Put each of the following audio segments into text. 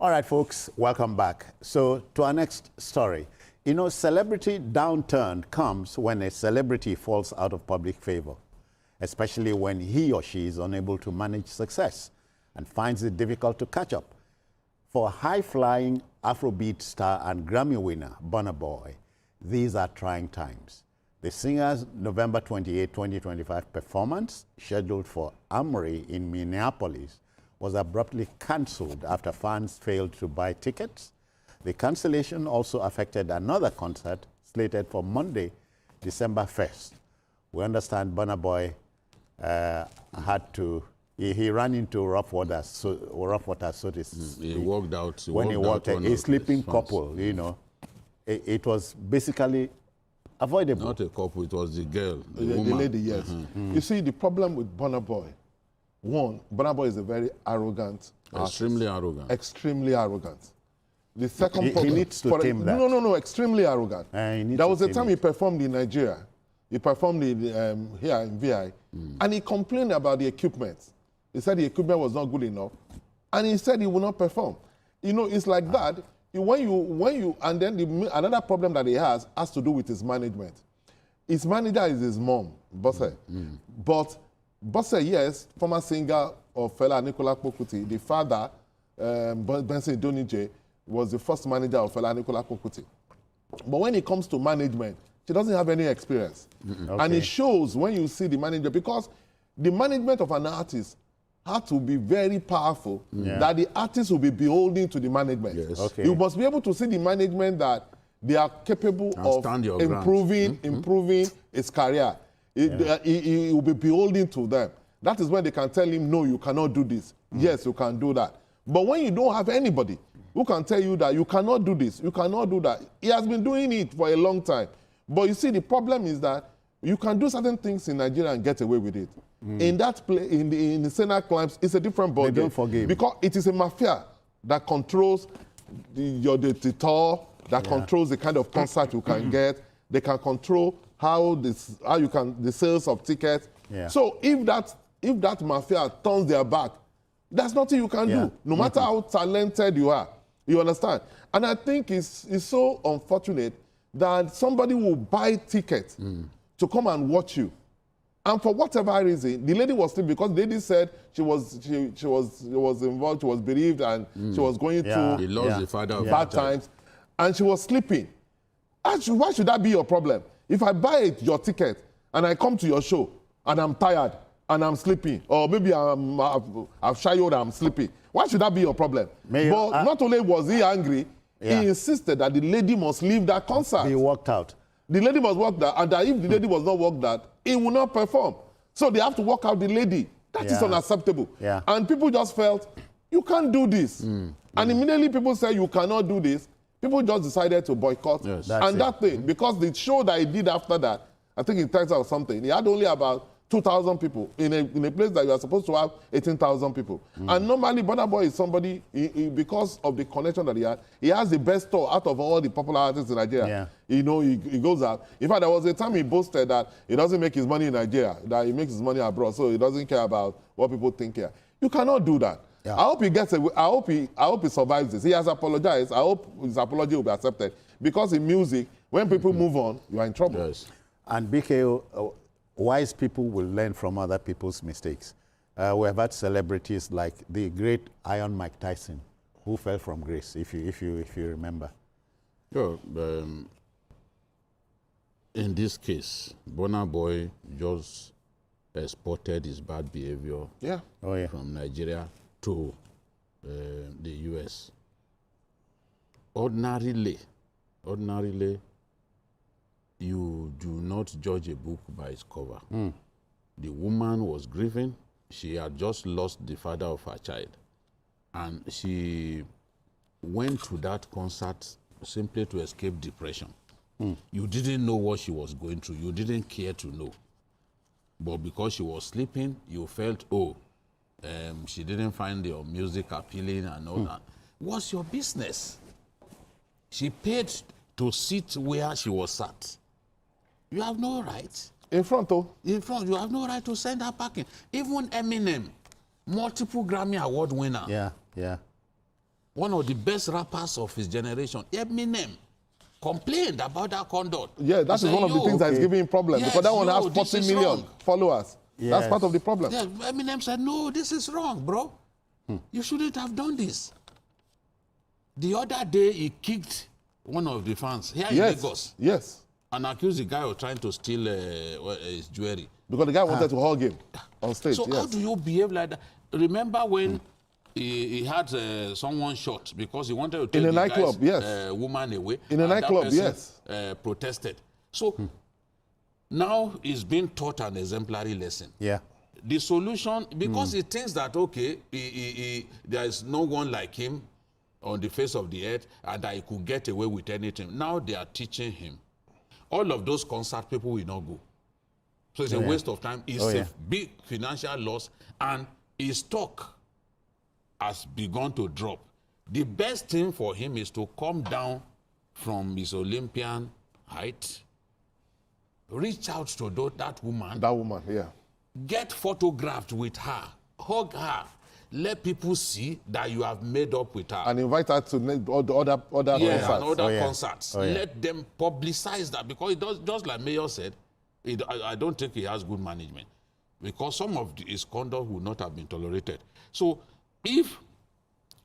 All right, folks, welcome back. So to our next story. You know, celebrity downturn comes when a celebrity falls out of public favor, especially when he or she is unable to manage success and finds it difficult to catch up. For high-flying Afrobeat star and Grammy winner Burna Boy, these are trying times. The singer's November 28, 2025 performance, scheduled for Armory in Minneapolis, was abruptly cancelled after fans failed to buy tickets. The cancellation also affected another concert slated for Monday, December 1st. We understand Burna Boy he ran into rough water, so to speak. He walked out. When he walked out, a sleeping couple, you know. It was basically avoidable. Not a couple, it was the girl, the The woman. lady, yes. You see, the problem with Burna Boy, one, Burna Boy is a very arrogant Extremely artist. arrogant. Extremely arrogant. The second He problem... needs to tame that. No, extremely arrogant. He needs There to was a tame time it. he performed in Nigeria. He performed here in VI, and he complained about the equipment. He said the equipment was not good enough, and he said he would not perform. You know, it's like that. And then another problem that he has to do with his management. His manager is his mom, Bosse. But Bosse, yes, former singer of Fela Nicola Pokuti, the father, Benson Donije, was the first manager of Fela Nicola Pokuti. But when it comes to management, she doesn't have any experience. And it shows when you see the manager, because the management of an artist had to be very powerful, that the artist will be beholden to the management. Yes. Okay. You must be able to see the management that they are capable of stand your ground. improving his career. He will be beholden to them. That is when they can tell him, no, you cannot do this. Yes, you can do that. But when you don't have anybody who can tell you that you cannot do this, you cannot do that, he has been doing it for a long time. But you see, the problem is that you can do certain things in Nigeria and get away with it. In that play, in the Senna climbs, it's a different ballgame. They don't forgive. Because it is a mafia that controls the tour, that controls the kind of concert you can get. They can control the sales of tickets. Yeah. So if that mafia turns their back, there's nothing you can do, no matter how talented you are. You understand? And I think it's so unfortunate that somebody will buy tickets to come and watch you. And for whatever reason, the lady was sleeping because the lady said she was involved, she was bereaved, and she was going through He lost the father of bad her child. times, and she was sleeping. Why should that be your problem? If I buy your ticket and I come to your show and I'm tired and I'm sleeping, or maybe I've shy that I'm sleeping, why should that be your problem? But not only was he angry, he insisted that the lady must leave that concert. He walked out. The lady must walk that, and that if the lady was not walk that, he will not perform. So they have to walk out the lady. That is unacceptable. Yeah. And people just felt, you can't do this. And immediately people say you cannot do this. People just decided to boycott. Yes. That thing, because the show that he did after that, I think in Texas or something, he had only about 2,000 people in a place that you are supposed to have 18,000 people. And normally, Burna Boy is somebody, because of the connection that he has the best tour out of all the popular artists in Nigeria. Yeah. You know, he goes out. In fact, there was a time he boasted that he doesn't make his money in Nigeria, that he makes his money abroad, so he doesn't care about what people think here. You cannot do that. Yeah. I hope he gets away. I hope he survives this. He has apologized. I hope his apology will be accepted. Because in music, when people move on, you are in trouble. Yes. And BKO, wise people will learn from other people's mistakes. We have had celebrities like the great Iron Mike Tyson, who fell from grace, if you remember. Sure. In this case, Burna Boy just exported his bad behavior from Nigeria to the US. Ordinarily, you do not judge a book by its cover. The woman was grieving. She had just lost the father of her child. And she went to that concert simply to escape depression. You didn't know what she was going through. You didn't care to know. But because she was sleeping, you felt, she didn't find your music appealing and all that. What's your business? She paid to sit where she was sat. You have no right. In front, though. In front, you have no right to send her packing. Even Eminem, multiple Grammy Award winner. Yeah. one of the best rappers of his generation, Eminem, complained about that conduct. Yeah, that is one of the things that is giving him problem, yes, because that one has this 40 is million wrong. followers. Yes. That's part of the problem. Yeah, Eminem said, no, this is wrong, bro. You shouldn't have done this. The other day, he kicked one of the fans here in Lagos Yes. and accused the guy of trying to steal his jewelry. Because the guy wanted to hug him on stage. So how do you behave like that? Remember when he had someone shot because he wanted to take In a the nightclub, guy's, yes. woman away? In a and that nightclub, person, yes. Protested. So now he's being taught an exemplary lesson. Yeah. The solution, because he thinks that, okay, there is no one like him on the face of the earth and that he could get away with anything. Now they are teaching him. All of those concert people will not go. So it's a waste of time. It's a big financial loss, and his stock has begun to drop. The best thing for him is to come down from his Olympian height, reach out to that woman. That woman, yeah. Get photographed with her, hug her, let people see that you have made up with her. And invite her to other concerts. And other concerts. Oh, yeah. Let them publicize that, because it does, just like Mayor said, I don't think he has good management, because some of his conduct would not have been tolerated. So if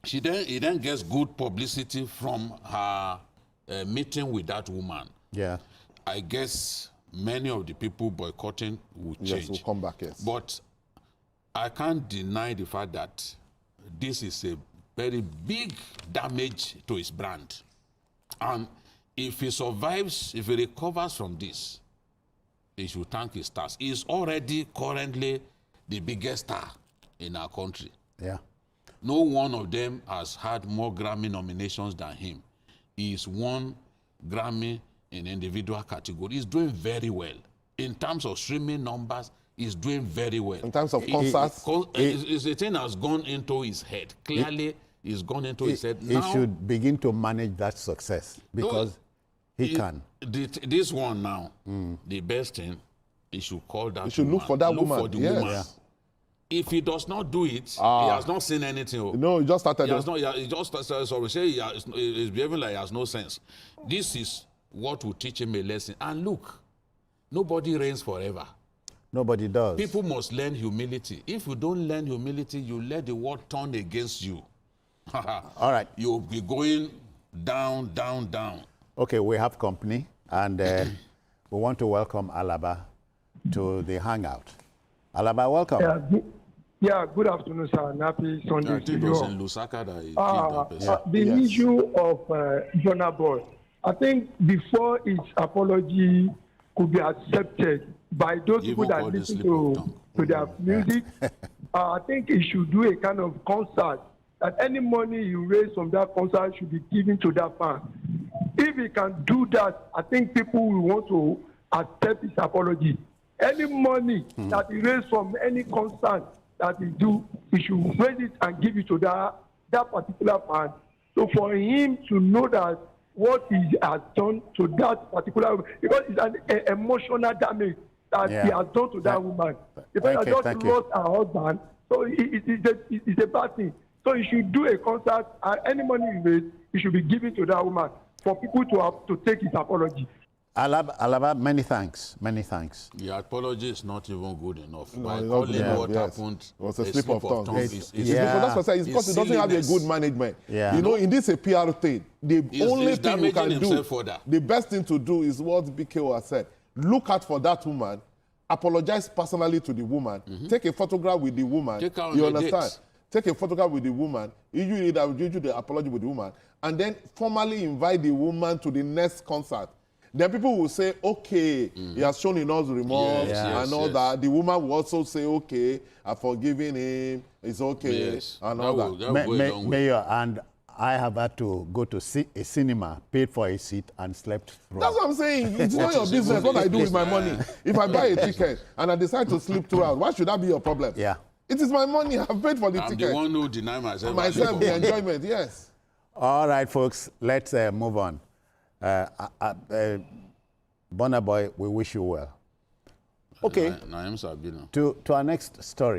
he then gets good publicity from her meeting with that woman, Yeah. I guess many of the people boycotting will change. Yes, will come back, yes. But I can't deny the fact that this is a very big damage to his brand. And if he survives, if he recovers from this, he should thank his stars. He is already currently the biggest star in our country. Yeah. No one of them has had more Grammy nominations than him. He's won Grammy in individual category. He's doing very well. In terms of streaming numbers, he's doing very well. In terms of concerts, the thing has gone into his head. Clearly, it's gone into his head. He should begin to manage that success, because he can. This one now, the best thing, he should call that woman. he should look for that woman. For the Yes. woman. Yeah. If he does not do it, he has not seen anything. No, he just started. He has not. He just say he's behaving like he has no sense. This is what will teach him a lesson. And look, nobody reigns forever. Nobody does. People must learn humility. If you don't learn humility, you let the world turn against you. All right. You'll be going down, down, down. Okay, we have company, and we want to welcome Alaba to the Hangout. Alaba, welcome. Yeah, good afternoon, sir, and happy Sunday I to think it you. was in Lusaka that he killed that person. The issue of Burna Boy, I think before his apology could be accepted by those people Even that called the listen slip of tongue. to their music, I think he should do a kind of concert, that any money you raise from that concert should be given to that fan. If he can do that, I think people will want to accept his apology. Any money that he raised from any concert that he do, he should raise it and give it to that particular fan. So for him to know that what he has done to that particular, because it's an emotional damage that he has done to that woman. The person just lost her husband, so it's a bad thing. So he should do a concert, and any money he raised, he should be given to that woman for people to take his apology. Alaba, many thanks. Many thanks. The apology is not even good enough. No, By it's not calling good enough, what happened It was a slip of tongue. is That's what I said. It's because he doesn't have a good management. Yeah. You know, in this a PR thing, the only he's thing you can damaging do, himself for that. the best thing to do is what BKO has said. Look out for that woman, apologize personally to the woman, take a photograph with the woman. Take her on You a understand? date. Take a photograph with the woman, usually the apology with the woman, and then formally invite the woman to the next concert. Then people will say, okay, he has shown enough remorse and all that. The woman will also say, okay, I've forgiven him, it's okay, and all that. Mayor, and I have had to go to a cinema, paid for a seat, and slept through. That's what I'm saying. It's not your business what I do with my money. If I buy a ticket and I decide to sleep throughout, why should that be your problem? Yeah. It is my money. I've paid for the I'm ticket. the one who deny myself. Myself, the enjoyment, yes. All right, folks, let's move on. Burna Boy, we wish you well. Okay, Naim Sabina. to our next story.